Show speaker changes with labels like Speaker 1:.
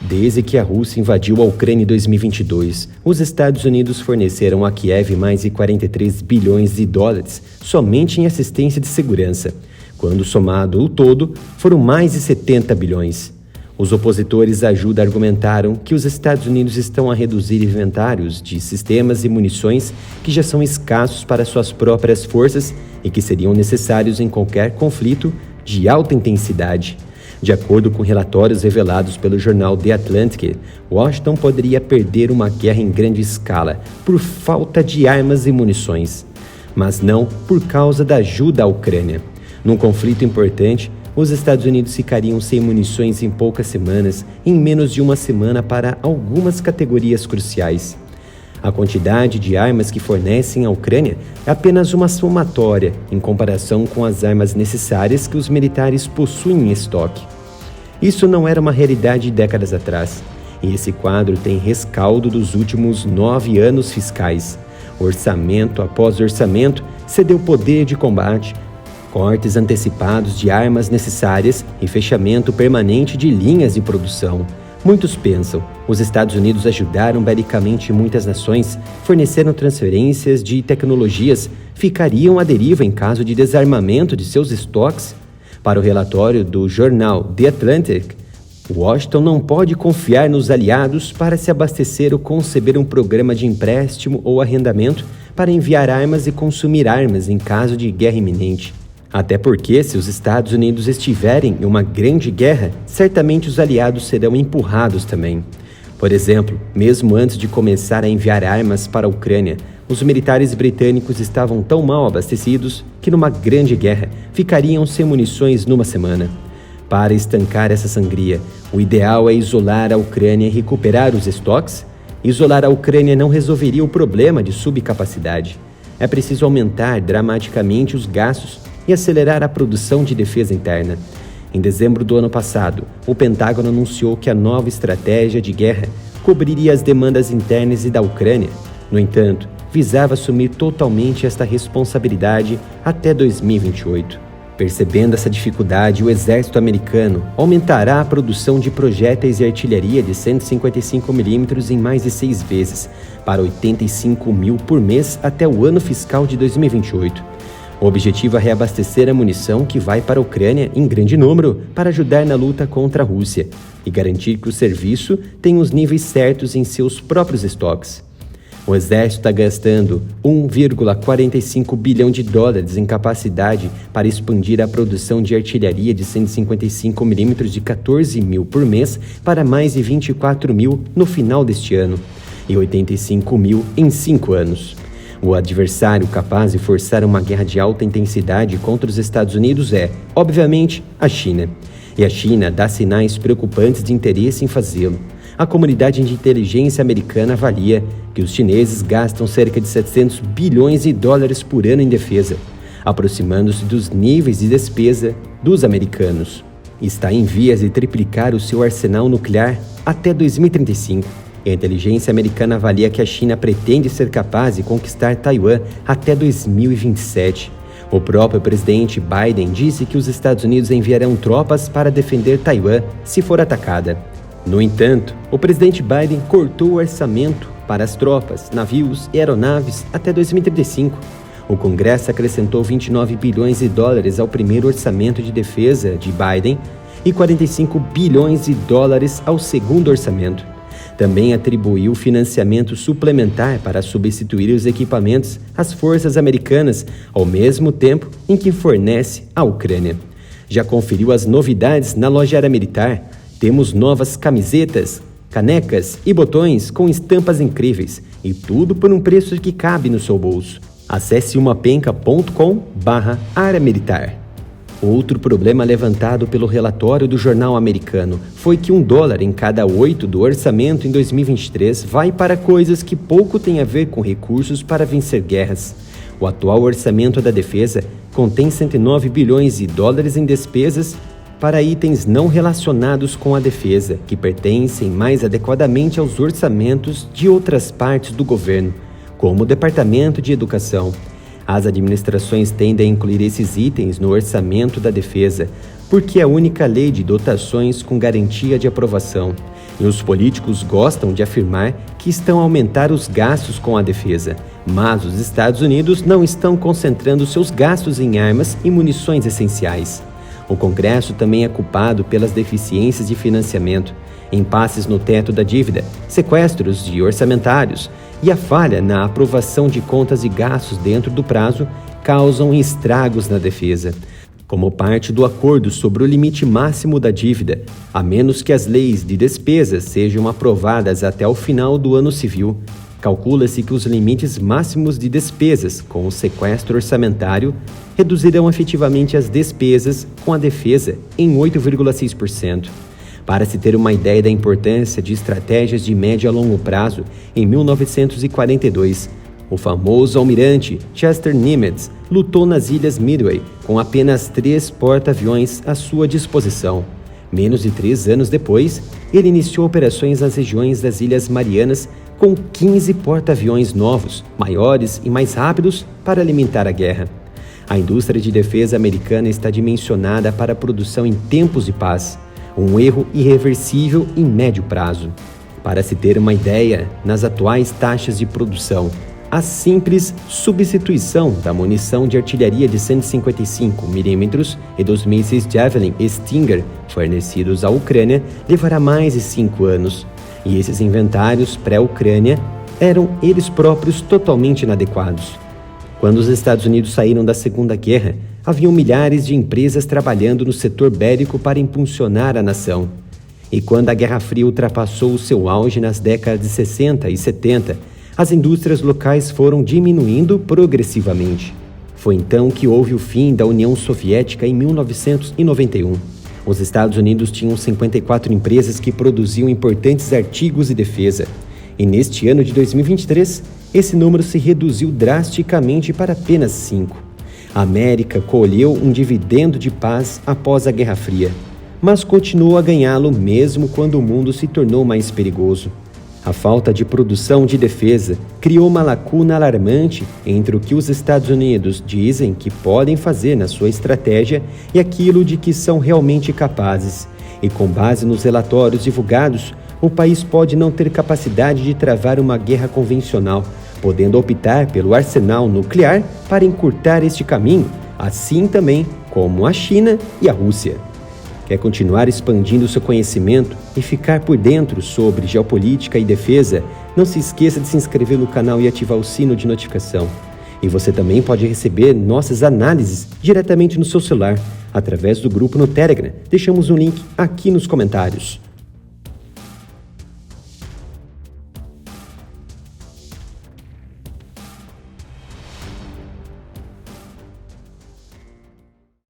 Speaker 1: Desde que a Rússia invadiu a Ucrânia em 2022, os Estados Unidos forneceram a Kiev mais de 43 bilhões de dólares somente em assistência de segurança. Quando somado o todo, foram mais de 70 bilhões. Os opositores à ajuda argumentaram que os Estados Unidos estão a reduzir inventários de sistemas e munições que já são escassos para suas próprias forças e que seriam necessários em qualquer conflito de alta intensidade. De acordo com relatórios revelados pelo jornal The Atlantic, Washington poderia perder uma guerra em grande escala por falta de armas e munições, mas não por causa da ajuda à Ucrânia. Num conflito importante, os Estados Unidos ficariam sem munições em poucas semanas, em menos de uma semana para algumas categorias cruciais. A quantidade de armas que fornecem à Ucrânia é apenas uma somatória em comparação com as armas necessárias que os militares possuem em estoque. Isso não era uma realidade décadas atrás, e esse quadro tem rescaldo dos últimos 9 anos fiscais. Orçamento após orçamento cedeu poder de combate, cortes antecipados de armas necessárias e fechamento permanente de linhas de produção. Muitos pensam, os Estados Unidos ajudaram belicamente muitas nações, forneceram transferências de tecnologias, ficariam à deriva em caso de desarmamento de seus estoques? Para o relatório do jornal The Atlantic, Washington não pode confiar nos aliados para se abastecer ou conceber um programa de empréstimo ou arrendamento para enviar armas e consumir armas em caso de guerra iminente. Até porque, se os Estados Unidos estiverem em uma grande guerra, certamente os aliados serão empurrados também. Por exemplo, mesmo antes de começar a enviar armas para a Ucrânia, os militares britânicos estavam tão mal abastecidos que numa grande guerra ficariam sem munições numa semana. Para estancar essa sangria, o ideal é isolar a Ucrânia e recuperar os estoques? Isolar a Ucrânia não resolveria o problema de subcapacidade. É preciso aumentar dramaticamente os gastos e acelerar a produção de defesa interna. Em dezembro do ano passado, o Pentágono anunciou que a nova estratégia de guerra cobriria as demandas internas e da Ucrânia. No entanto, visava assumir totalmente esta responsabilidade até 2028. Percebendo essa dificuldade, o exército americano aumentará a produção de projéteis e artilharia de 155 mm em mais de 6 vezes, para 85 mil por mês até o ano fiscal de 2028. O objetivo é reabastecer a munição que vai para a Ucrânia em grande número para ajudar na luta contra a Rússia e garantir que o serviço tenha os níveis certos em seus próprios estoques. O Exército está gastando 1,45 bilhão de dólares em capacidade para expandir a produção de artilharia de 155 mm de 14 mil por mês para mais de 24 mil no final deste ano e 85 mil em 5 anos. O adversário capaz de forçar uma guerra de alta intensidade contra os Estados Unidos é, obviamente, a China. E a China dá sinais preocupantes de interesse em fazê-lo. A comunidade de inteligência americana avalia que os chineses gastam cerca de 700 bilhões de dólares por ano em defesa, aproximando-se dos níveis de despesa dos americanos. Está em vias de triplicar o seu arsenal nuclear até 2035. A inteligência americana avalia que a China pretende ser capaz de conquistar Taiwan até 2027. O próprio presidente Biden disse que os Estados Unidos enviarão tropas para defender Taiwan se for atacada. No entanto, o presidente Biden cortou o orçamento para as tropas, navios e aeronaves até 2035. O Congresso acrescentou 29 bilhões de dólares ao primeiro orçamento de defesa de Biden e 45 bilhões de dólares ao segundo orçamento. Também atribuiu financiamento suplementar para substituir os equipamentos às forças americanas, ao mesmo tempo em que fornece à Ucrânia. Já conferiu as novidades na loja Área Militar? Temos novas camisetas, canecas e botões com estampas incríveis, e tudo por um preço que cabe no seu bolso. Acesse umapenca.com/Área Militar. Outro problema levantado pelo relatório do jornal americano foi que $1 em cada 8 do orçamento em 2023 vai para coisas que pouco têm a ver com recursos para vencer guerras. O atual orçamento da defesa contém 109 bilhões de dólares em despesas para itens não relacionados com a defesa, que pertencem mais adequadamente aos orçamentos de outras partes do governo, como o Departamento de Educação. As administrações tendem a incluir esses itens no orçamento da defesa, porque é a única lei de dotações com garantia de aprovação. E os políticos gostam de afirmar que estão a aumentar os gastos com a defesa, mas os Estados Unidos não estão concentrando seus gastos em armas e munições essenciais. O Congresso também é culpado pelas deficiências de financiamento, impasses no teto da dívida, sequestros de orçamentários e a falha na aprovação de contas e gastos dentro do prazo causam estragos na defesa. Como parte do acordo sobre o limite máximo da dívida, a menos que as leis de despesas sejam aprovadas até o final do ano civil, calcula-se que os limites máximos de despesas com o sequestro orçamentário reduzirão efetivamente as despesas com a defesa em 8,6%. Para se ter uma ideia da importância de estratégias de médio a longo prazo, em 1942, o famoso almirante Chester Nimitz lutou nas Ilhas Midway com apenas 3 porta-aviões à sua disposição. Menos de 3 anos depois, ele iniciou operações nas regiões das Ilhas Marianas com 15 porta-aviões novos, maiores e mais rápidos para alimentar a guerra. A indústria de defesa americana está dimensionada para a produção em tempos de paz, um erro irreversível em médio prazo. Para se ter uma ideia, nas atuais taxas de produção, a simples substituição da munição de artilharia de 155 mm e dos mísseis Javelin e Stinger fornecidos à Ucrânia levará mais de 5 anos. E esses inventários pré-Ucrânia eram eles próprios totalmente inadequados. Quando os Estados Unidos saíram da Segunda Guerra, haviam milhares de empresas trabalhando no setor bélico para impulsionar a nação. E quando a Guerra Fria ultrapassou o seu auge nas décadas de 60 e 70, as indústrias locais foram diminuindo progressivamente. Foi então que houve o fim da União Soviética em 1991. Os Estados Unidos tinham 54 empresas que produziam importantes artigos de defesa. E neste ano de 2023, esse número se reduziu drasticamente para apenas 5. A América colheu um dividendo de paz após a Guerra Fria, mas continuou a ganhá-lo mesmo quando o mundo se tornou mais perigoso. A falta de produção de defesa criou uma lacuna alarmante entre o que os Estados Unidos dizem que podem fazer na sua estratégia e aquilo de que são realmente capazes. E com base nos relatórios divulgados, o país pode não ter capacidade de travar uma guerra convencional, podendo optar pelo arsenal nuclear para encurtar este caminho, assim também como a China e a Rússia. Quer continuar expandindo seu conhecimento e ficar por dentro sobre geopolítica e defesa? Não se esqueça de se inscrever no canal e ativar o sino de notificação. E você também pode receber nossas análises diretamente no seu celular, através do grupo no Telegram. Deixamos um link aqui nos comentários.